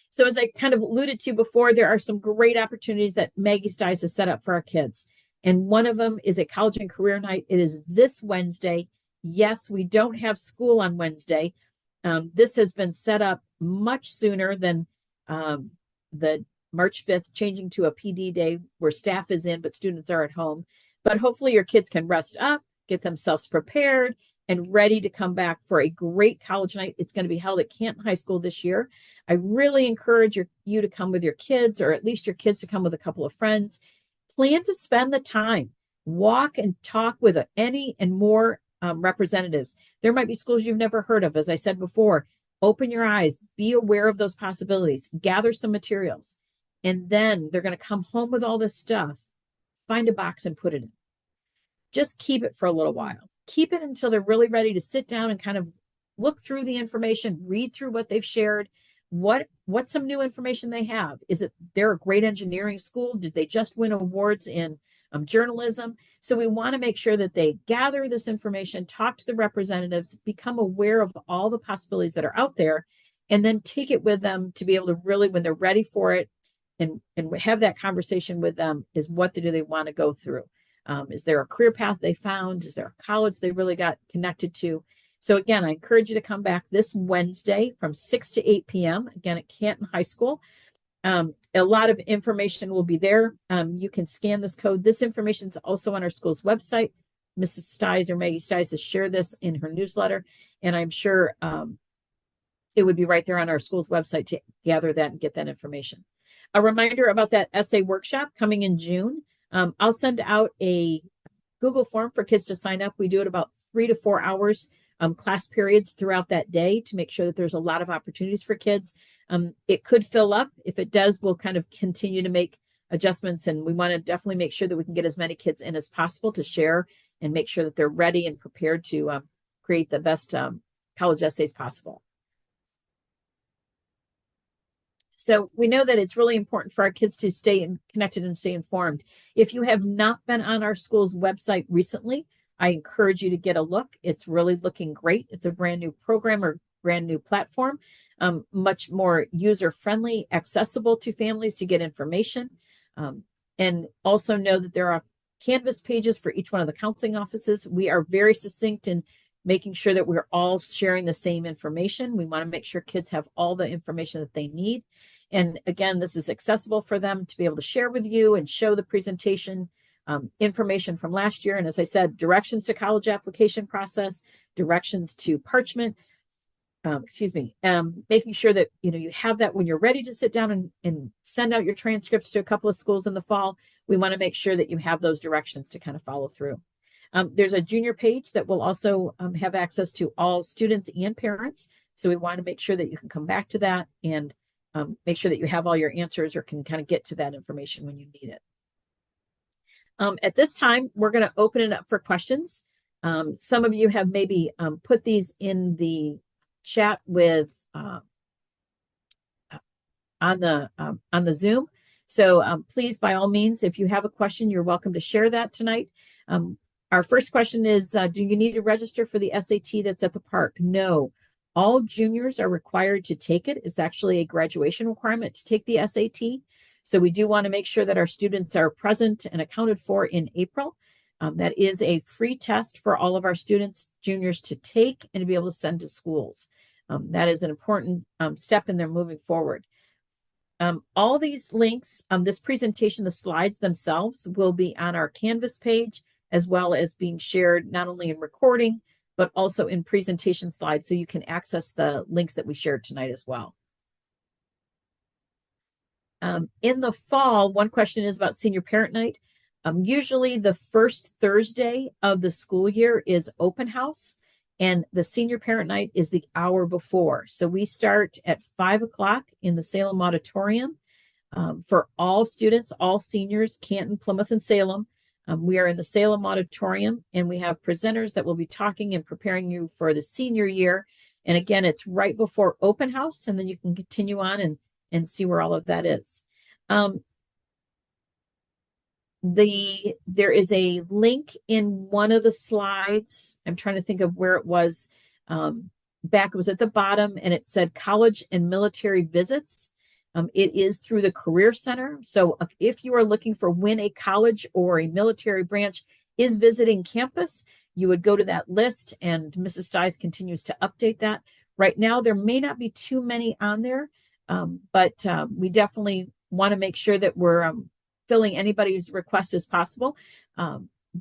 So as I kind of alluded to before, there are some great opportunities that Maggie Stice has set up for our kids. And one of them is a college and career night. It is this Wednesday. Yes, we don't have school on Wednesday. This has been set up much sooner than the March 5th, changing to a PD day where staff is in, but students are at home. But hopefully your kids can rest up, get themselves prepared and ready to come back for a great college night. It's going to be held at Canton High School this year. I really encourage you to come with your kids, or at least your kids to come with a couple of friends. Plan to spend the time. Walk and talk with any and more representatives. There might be schools you've never heard of. As I said before, open your eyes, be aware of those possibilities, gather some materials, and then they're going to come home with all this stuff. Find a box and put it in. Just keep it for a little while. Keep it until they're really ready to sit down and kind of look through the information, read through what they've shared, what's some new information they have. Is it they're a great engineering school? Did they just win awards in journalism? So we want to make sure that they gather this information, talk to the representatives, become aware of all the possibilities that are out there, and then take it with them to be able to really, when they're ready for it, and have that conversation with them, is what do they want to go through? Is there a career path they found? Is there a college they really got connected to? So again, I encourage you to come back this Wednesday from 6 to 8 p.m. again at Canton High School. A lot of information will be there. You can scan this code. This information is also on our school's website. Mrs. Stiles, or Maggie Stiles, has shared this in her newsletter, and I'm sure it would be right there on our school's website to gather that and get that information. A reminder about that essay workshop coming in June. I'll send out a Google form for kids to sign up. We do it about 3 to 4 hours class periods throughout that day to make sure that there's a lot of opportunities for kids. It could fill up. If it does, we'll kind of continue to make adjustments, and we want to definitely make sure that we can get as many kids in as possible to share and make sure that they're ready and prepared to create the best college essays possible. So we know that it's really important for our kids to stay connected and stay informed. If you have not been on our school's website recently, I encourage you to get a look. It's really looking great. It's a brand new program or brand new platform, much more user-friendly, accessible to families to get information. And also know that there are Canvas pages for each one of the counseling offices. We are very succinct in making sure that we're all sharing the same information. We want to make sure kids have all the information that they need. And again, this is accessible for them to be able to share with you and show the presentation, information from last year. And as I said, directions to college application process, directions to parchment, making sure that you have that when you're ready to sit down and send out your transcripts to a couple of schools in the fall. We want to make sure that you have those directions to kind of follow through. There's a junior page that will also have access to all students and parents. So we want to make sure that you can come back to that and make sure that you have all your answers or can kind of get to that information when you need it. At this time, we're going to open it up for questions. Some of you have maybe put these in the chat with on the Zoom. So please, by all means, if you have a question, you're welcome to share that tonight. Our first question is, do you need to register for the SAT that's at the park? No. All juniors are required to take it. It's actually a graduation requirement to take the SAT. So we do want to make sure that our students are present and accounted for in April. That is a free test for all of our students, juniors, to take and to be able to send to schools. That is an important step in their moving forward. All these links, this presentation, the slides themselves will be on our Canvas page, as well as being shared not only in recording, but also in presentation slides. So you can access the links that we shared tonight as well. In the fall, one question is about senior parent night. Usually the first Thursday of the school year is open house, and the senior parent night is the hour before. So we start at 5 o'clock in the Salem Auditorium for all students, all seniors, Canton, Plymouth, and Salem. We are in the Salem Auditorium, and we have presenters that will be talking and preparing you for the senior year. And again, it's right before open house, and then you can continue on and see where all of that is. There is a link in one of the slides. I'm trying to think of where it was. Back, it was at the bottom, and it said college and military visits. It is through the Career Center. So if you are looking for when a college or a military branch is visiting campus, you would go to that list, and Mrs. Stiles continues to update that. Right now, there may not be too many on there, but we definitely want to make sure that we're filling anybody's request as possible.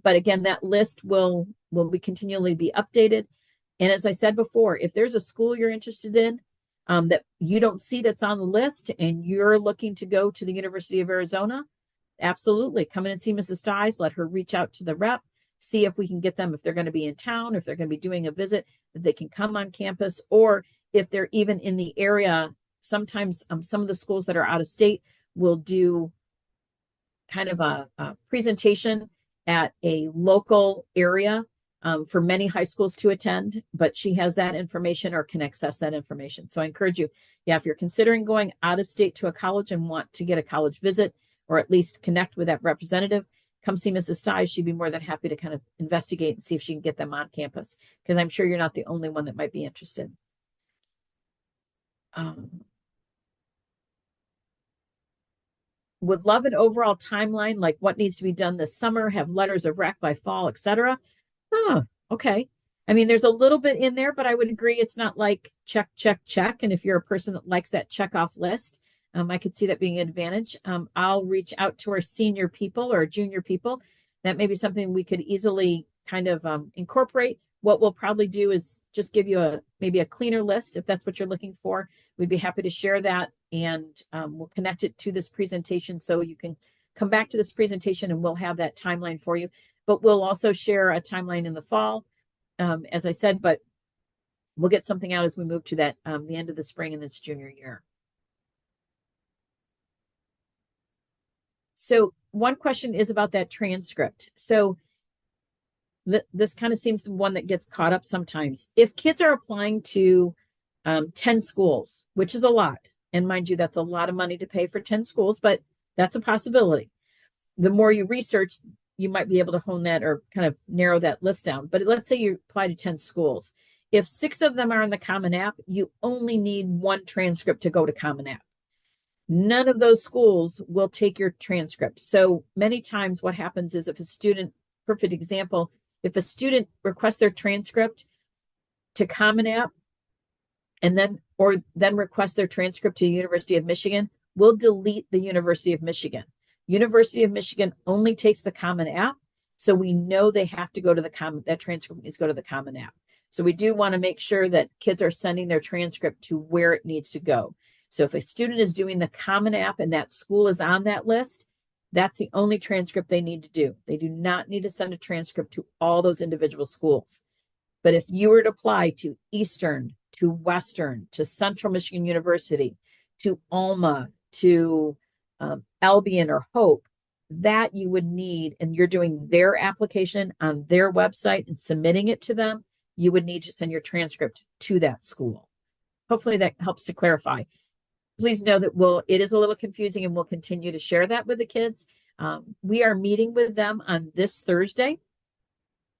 But again, that list will be continually be updated. And as I said before, if there's a school you're interested in that you don't see that's on the list and you're looking to go to the University of Arizona, absolutely come in and see Mrs. Stiles. Let her reach out to the rep, see if we can get them, if they're going to be in town, if they're going to be doing a visit, that they can come on campus, or if they're even in the area. Sometimes some of the schools that are out of state will do kind of a presentation at a local area for many high schools to attend, but she has that information or can access that information. So I encourage you, yeah, if you're considering going out of state to a college and want to get a college visit or at least connect with that representative, come see Mrs. Stiles. She'd be more than happy to kind of investigate and see if she can get them on campus, because I'm sure you're not the only one that might be interested. Would love an overall timeline, like what needs to be done this summer, have letters of rec by fall, etc. Oh, okay. I mean, there's a little bit in there, but I would agree it's not like check, check, check. And if you're a person that likes that check off list, I could see that being an advantage. I'll reach out to our senior people or junior people. That may be something we could easily kind of incorporate. What we'll probably do is just give you maybe a cleaner list if that's what you're looking for. We'd be happy to share that, and we'll connect it to this presentation so you can come back to this presentation and we'll have that timeline for you. But we'll also share a timeline in the fall, as I said, but we'll get something out as we move to that the end of the spring and this junior year. So one question is about that transcript. So this kind of seems the one that gets caught up sometimes. If kids are applying to 10 schools, which is a lot, and mind you, that's a lot of money to pay for 10 schools, but that's a possibility. The more you research, you might be able to hone that or kind of narrow that list down. But let's say you apply to 10 schools. If 6 of them are in the Common App, you only need 1 transcript to go to Common App. None of those schools will take your transcript. So many times what happens is if a student, perfect example, if a student requests their transcript to Common App and then requests their transcript to the University of Michigan, we'll delete the University of Michigan. University of Michigan only takes the Common App, so we know they have to go to that transcript needs to go to the Common App. So we do want to make sure that kids are sending their transcript to where it needs to go. So if a student is doing the Common App and that school is on that list, that's the only transcript they need to do. They do not need to send a transcript to all those individual schools. But if you were to apply to Eastern, to Western, to Central Michigan University, to Alma, to Albion or Hope, that you would need, and you're doing their application on their website and submitting it to them, you would need to send your transcript to that school. Hopefully that helps to clarify. Please know that it is a little confusing, and we'll continue to share that with the kids. We are meeting with them on this Thursday.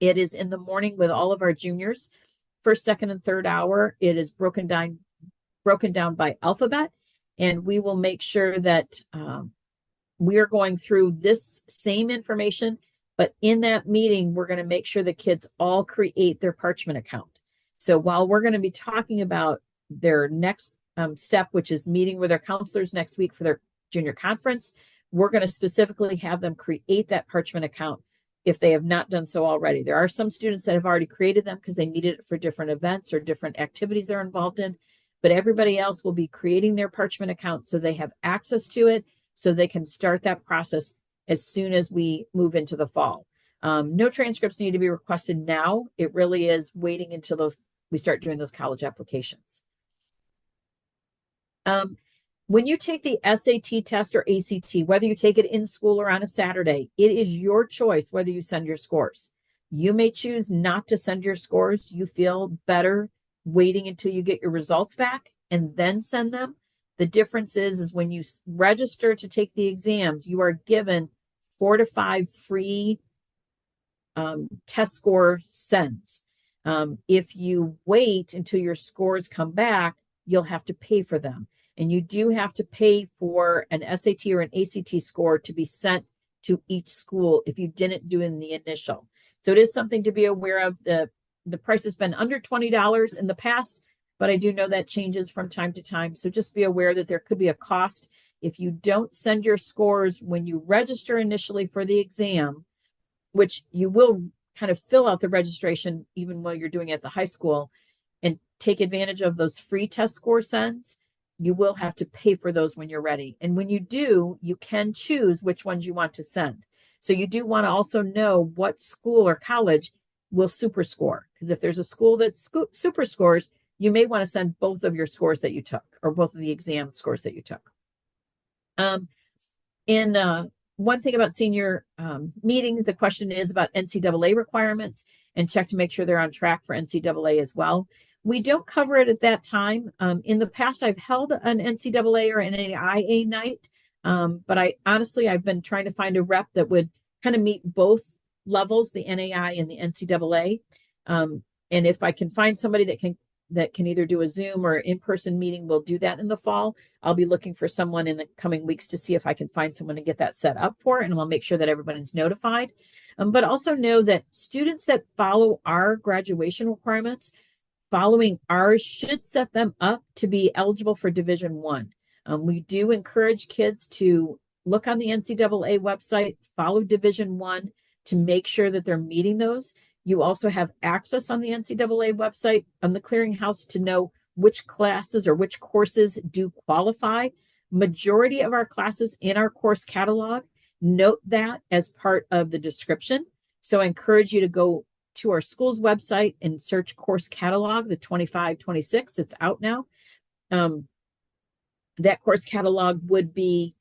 It is in the morning with all of our juniors. First, second, and third hour, it is broken down by alphabet, and we will make sure that we are going through this same information, but in that meeting, we're going to make sure the kids all create their Parchment account. So while we're going to be talking about their next step, which is meeting with their counselors next week for their junior conference, we're going to specifically have them create that Parchment account if they have not done so already. There are some students that have already created them because they needed it for different events or different activities they're involved in, but everybody else will be creating their Parchment account so they have access to it, so they can start that process as soon as we move into the fall. No transcripts need to be requested now. It really is waiting until we start doing those college applications. When you take the SAT test or ACT, whether you take it in school or on a Saturday, it is your choice whether you send your scores. You may choose not to send your scores. You feel better waiting until you get your results back and then send them. The difference is when you register to take the exams, you are given 4 to 5 free test score sends. If you wait until your scores come back, you'll have to pay for them. And you do have to pay for an SAT or an ACT score to be sent to each school if you didn't do it in the initial. So it is something to be aware of. The price has been under $20 in the past, but I do know that changes from time to time. So just be aware that there could be a cost. If you don't send your scores when you register initially for the exam, which you will kind of fill out the registration even while you're doing it at the high school and take advantage of those free test score sends. You will have to pay for those when you're ready. And when you do, you can choose which ones you want to send. So you do want to also know what school or college will super score. Because if there's a school that super scores, you may want to send both of your scores that you took or both of the exam scores that you took. And one thing about senior meetings, the question is about NCAA requirements, and check to make sure they're on track for NCAA as well. We don't cover it at that time. In the past, I've held an NCAA or NAIA night, but I've been trying to find a rep that would kind of meet both levels, the NAI and the NCAA. And if I can find somebody that can either do a Zoom or in-person meeting, we'll do that in the fall. I'll be looking for someone in the coming weeks to see if I can find someone to get that set up for, and I'll make sure that everybody's notified. But also know that students that follow our graduation requirements, following ours should set them up to be eligible for Division I. We do encourage kids to look on the NCAA website, follow Division I to make sure that they're meeting those. You also have access on the NCAA website on the clearinghouse to know which classes or which courses do qualify. Majority of our classes in our course catalog note that as part of the description. So I encourage you to go to our school's website and search course catalog, the 25-26. It's out now. That course catalog would be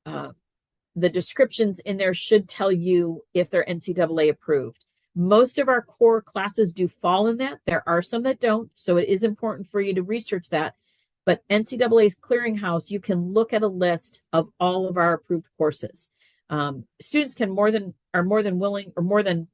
the descriptions in there should tell you if they're NCAA approved. Most of our core classes do fall in that. There are some that don't, so it is important for you to research that. But NCAA's clearinghouse, you can look at a list of all of our approved courses. Students are more than willing, or more than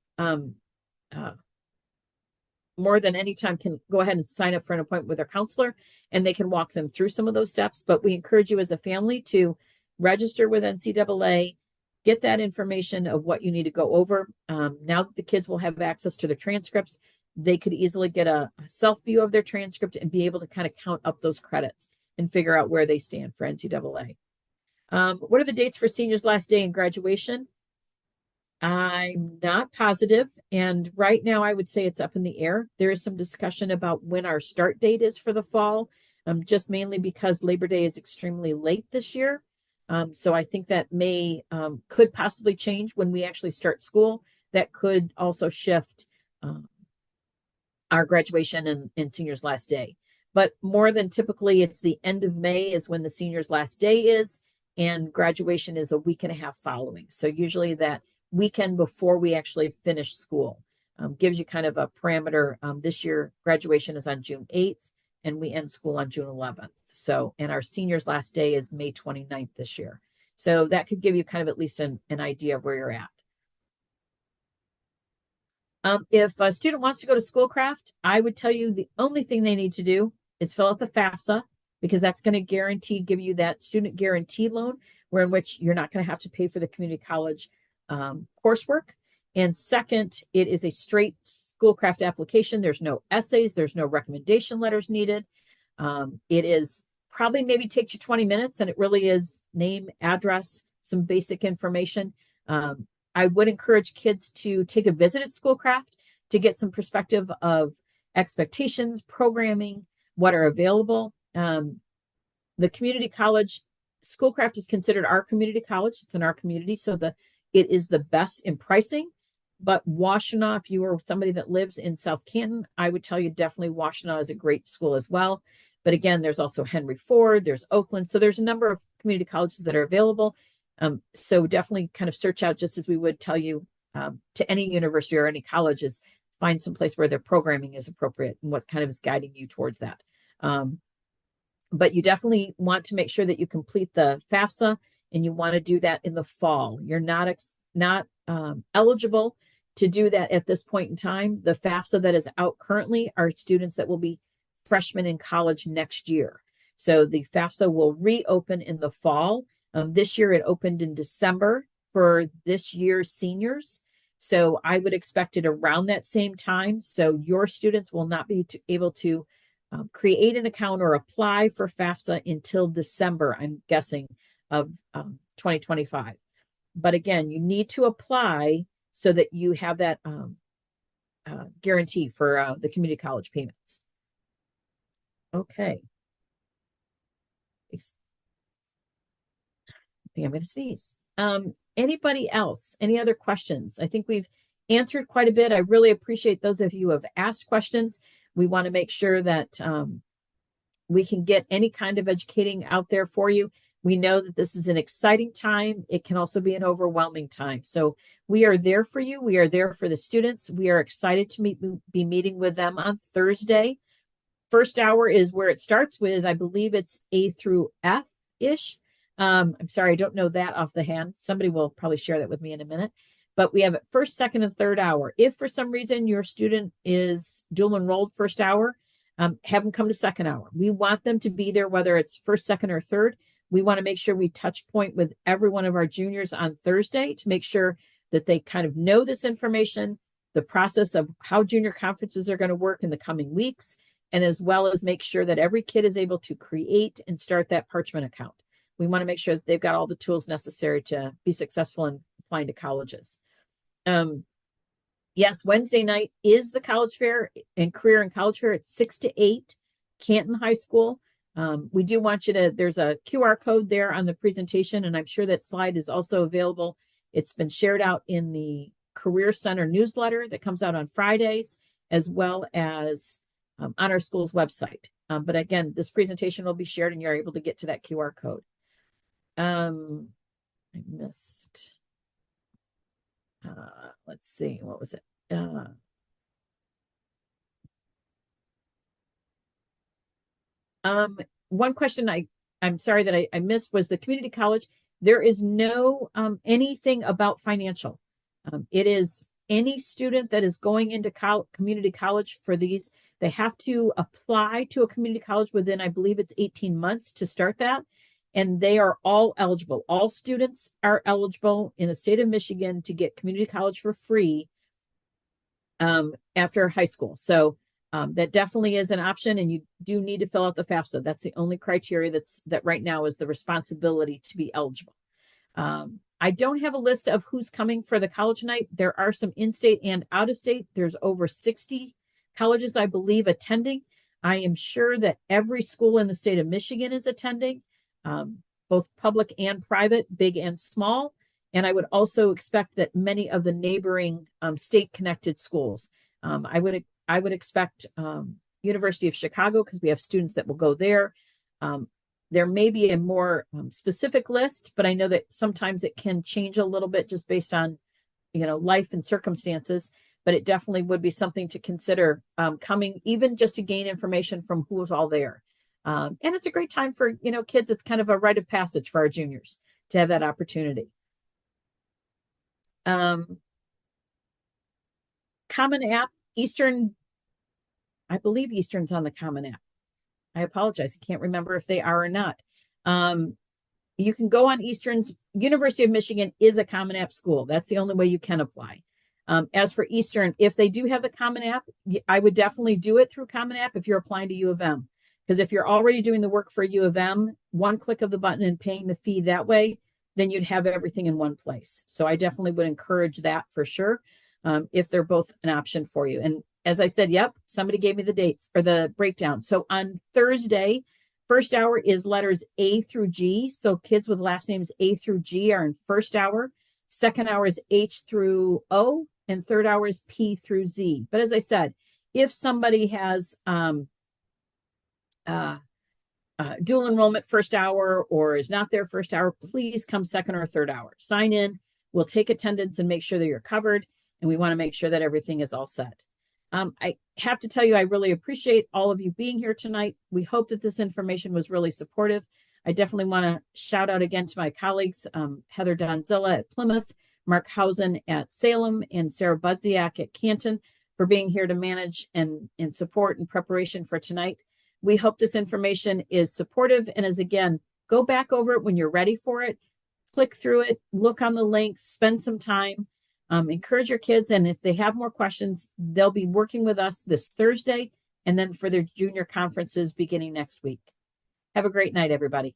any time can go ahead and sign up for an appointment with their counselor, and they can walk them through some of those steps. But we encourage you as a family to register with NCAA, get that information of what you need to go over. Now that the kids will have access to their transcripts, they could easily get a self view of their transcript and be able to kind of count up those credits and figure out where they stand for NCAA. What are the dates for seniors' last day and graduation? I'm not positive. And right now I would say it's up in the air. There is some discussion about when our start date is for the fall, just mainly because Labor Day is extremely late this year. So I think that could possibly change when we actually start school. That could also shift our graduation and seniors' last day. But more than typically, it's the end of May is when the seniors' last day is, and graduation is a week and a half following. So usually that weekend before we actually finish school gives you kind of a parameter. This year, graduation is on June 8th, and we end school on June 11th. So, and our seniors' last day is May 29th this year. So that could give you kind of at least an idea of where you're at. If a student wants to go to Schoolcraft, I would tell you the only thing they need to do is fill out the FAFSA, because that's going to give you that student guarantee loan, where in which you're not going to have to pay for the community college coursework. And second, it is a straight Schoolcraft application. There's no essays. There's no recommendation letters needed. It is probably maybe takes you 20 minutes, and it really is name, address, some basic information. I would encourage kids to take a visit at Schoolcraft to get some perspective of expectations, programming, what are available. The community college, Schoolcraft is considered our community college. It's in our community, so it is the best in pricing. But Washtenaw, if you are somebody that lives in South Canton, I would tell you definitely Washtenaw is a great school as well. But again, there's also Henry Ford, there's Oakland. So there's a number of community colleges that are available. So definitely kind of search out, just as we would tell you to any university or any colleges, find some place where their programming is appropriate and what kind of is guiding you towards that. But you definitely want to make sure that you complete the FAFSA, and you want to do that in the fall. You're not eligible to do that at this point in time. The FAFSA that is out currently are students that will be freshmen in college next year. So the FAFSA will reopen in the fall. This year it opened in December for this year's seniors. So I would expect it around that same time. So your students will not be able to create an account or apply for FAFSA until December, I'm guessing, of 2025. But again, you need to apply so that you have that guarantee for the community college payments. Okay. I think I'm going to sneeze. Anybody else? Any other questions? I think we've answered quite a bit. I really appreciate those of you who have asked questions. We want to make sure that we can get any kind of educating out there for you. We know that this is an exciting time. It can also be an overwhelming time. So we are there for you. We are there for the students. We are excited to be meeting with them on Thursday. First hour is where it starts with, I believe it's A through F-ish. I'm sorry, I don't know that off the hand. Somebody will probably share that with me in a minute. But we have it first, second, and third hour. If for some reason your student is dual enrolled first hour, have them come to second hour. We want them to be there, whether it's first, second, or third. We want to make sure we touch point with every one of our juniors on Thursday to make sure that they kind of know this information, the process of how junior conferences are going to work in the coming weeks, and as well as make sure that every kid is able to create and start that Parchment account. We want to make sure that they've got all the tools necessary to be successful in applying to colleges. Yes, Wednesday night is the college fair and career and college fair at 6 to 8, Canton High School. We do want you to, there's a QR code there on the presentation, and I'm sure that slide is also available. It's been shared out in the Career Center newsletter that comes out on Fridays, as well as on our school's website. But again, this presentation will be shared and you're able to get to that QR code. I missed, let's see, what was it? One question I'm sorry that I missed was the community college. There is no anything about financial. It is any student that is going into community college for these, they have to apply to a community college within, I believe it's 18 months to start that. And they are all eligible. All students are eligible in the state of Michigan to get community college for free after high school. So that definitely is an option, and you do need to fill out the FAFSA. That's the only criteria that right now is the responsibility to be eligible. I don't have a list of who's coming for the college night. There are some in-state and out-of-state. There's over 60 colleges, I believe, attending. I am sure that every school in the state of Michigan is attending, both public and private, big and small. And I would also expect that many of the neighboring state-connected schools, I would expect University of Chicago, because we have students that will go there. There may be a more specific list, but I know that sometimes it can change a little bit just based on, life and circumstances. But it definitely would be something to consider coming, even just to gain information from who is all there. And it's a great time for, kids. It's kind of a rite of passage for our juniors to have that opportunity. Common App, Eastern, I believe Eastern's on the Common App. I apologize. I can't remember if they are or not. You can go on Eastern's. University of Michigan is a Common App school. That's the only way you can apply. As for Eastern, if they do have the Common App, I would definitely do it through Common App if you're applying to U of M. Because if you're already doing the work for U of M, one click of the button and paying the fee that way, then you'd have everything in one place. So I definitely would encourage that for sure, if they're both an option for you. And as I said, yep, somebody gave me the dates or the breakdown. So on Thursday, first hour is letters A through G. So kids with last names A through G are in first hour. Second hour is H through O, and third hour is P through Z. But as I said, if somebody has dual enrollment first hour or is not there first hour, please come second or third hour. Sign in. We'll take attendance and make sure that you're covered. And we want to make sure that everything is all set. I have to tell you, I really appreciate all of you being here tonight. We hope that this information was really supportive. I definitely want to shout out again to my colleagues, Heather Donzilla at Plymouth, Mark Hausen at Salem, and Sarah Budziak at Canton for being here to manage and support and preparation for tonight. We hope this information is supportive and is, again, go back over it when you're ready for it, click through it, look on the links, spend some time, encourage your kids. And if they have more questions, they'll be working with us this Thursday and then for their junior conferences beginning next week. Have a great night, everybody.